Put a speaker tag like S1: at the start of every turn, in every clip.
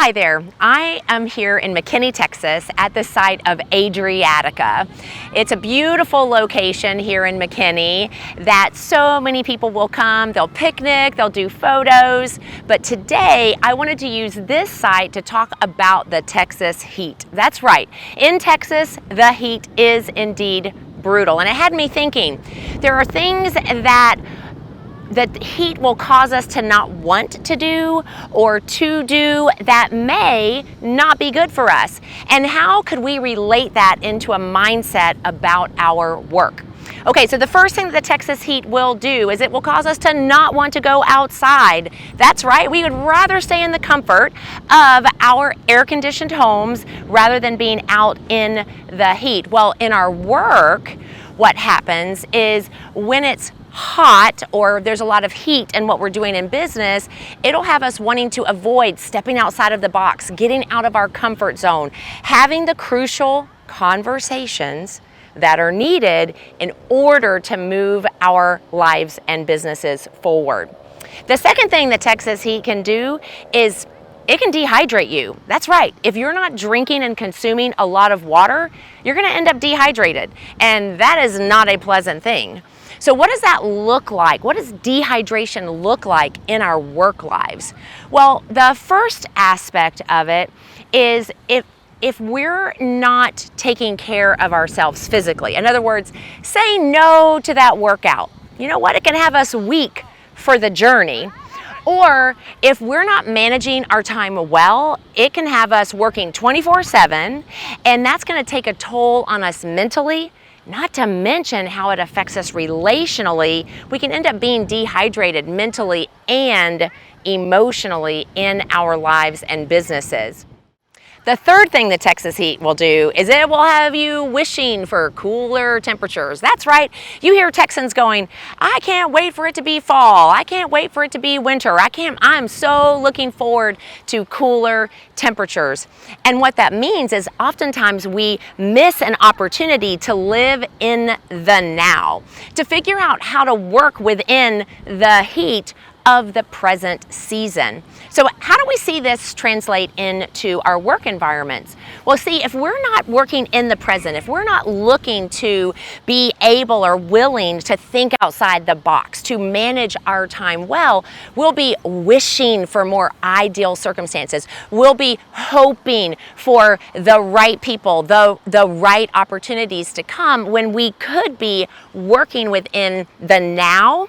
S1: Hi there, I am here in McKinney, Texas at the site of Adriatica. It's a beautiful location here in McKinney that so many people will come, they'll picnic, they'll do photos, but today I wanted to use this site to talk about the Texas heat. That's right, in Texas the heat is indeed brutal, and it had me thinking, there are things that the heat will cause us to not want to do or to do that may not be good for us. And how could we relate that into a mindset about our work? Okay, so the first thing that the Texas heat will do is it will cause us to not want to go outside. That's right, we would rather stay in the comfort of our air-conditioned homes rather than being out in the heat. Well, in our work, what happens is when it's hot or there's a lot of heat in what we're doing in business, it'll have us wanting to avoid stepping outside of the box, getting out of our comfort zone, having the crucial conversations that are needed in order to move our lives and businesses forward. The second thing the Texas heat can do is it can dehydrate you. That's right. If you're not drinking and consuming a lot of water, you're going to end up dehydrated, and that is not a pleasant thing. So what does that look like? What does dehydration look like in our work lives? Well, the first aspect of it is if we're not taking care of ourselves physically, in other words, say no to that workout. You know what? It can have us weak for the journey. Or if we're not managing our time well, it can have us working 24/7, and that's going to take a toll on us mentally, not to mention how it affects us relationally. We can end up being dehydrated mentally and emotionally in our lives and businesses. The third thing the Texas heat will do is it will have you wishing for cooler temperatures. That's right. You hear Texans going, I can't wait for it to be fall. I can't wait for it to be winter. I'm so looking forward to cooler temperatures. And what that means is oftentimes we miss an opportunity to live in the now, to figure out how to work within the heat of the present season. So how do we see this translate into our work environments? Well, see, if we're not working in the present, if we're not looking to be able or willing to think outside the box, to manage our time well, we'll be wishing for more ideal circumstances. We'll be hoping for the right people, the right opportunities to come when we could be working within the now.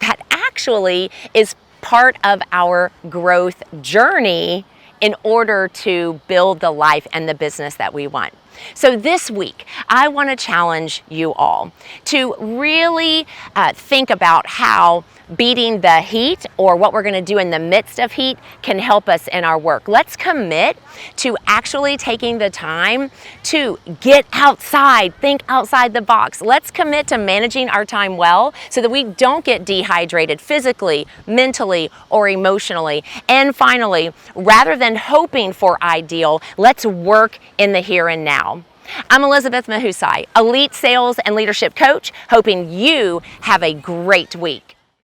S1: That actually is part of our growth journey in order to build the life and the business that we want. So this week, I want to challenge you all to really think about how beating the heat, or what we're going to do in the midst of heat, can help us in our work. Let's commit to actually taking the time to get outside, think outside the box. Let's commit to managing our time well so that we don't get dehydrated physically, mentally, or emotionally. And finally, rather than hoping for ideal, let's work in the here and now. I'm Elizabeth Mahusai, Elite Sales and Leadership Coach, hoping you have a great week.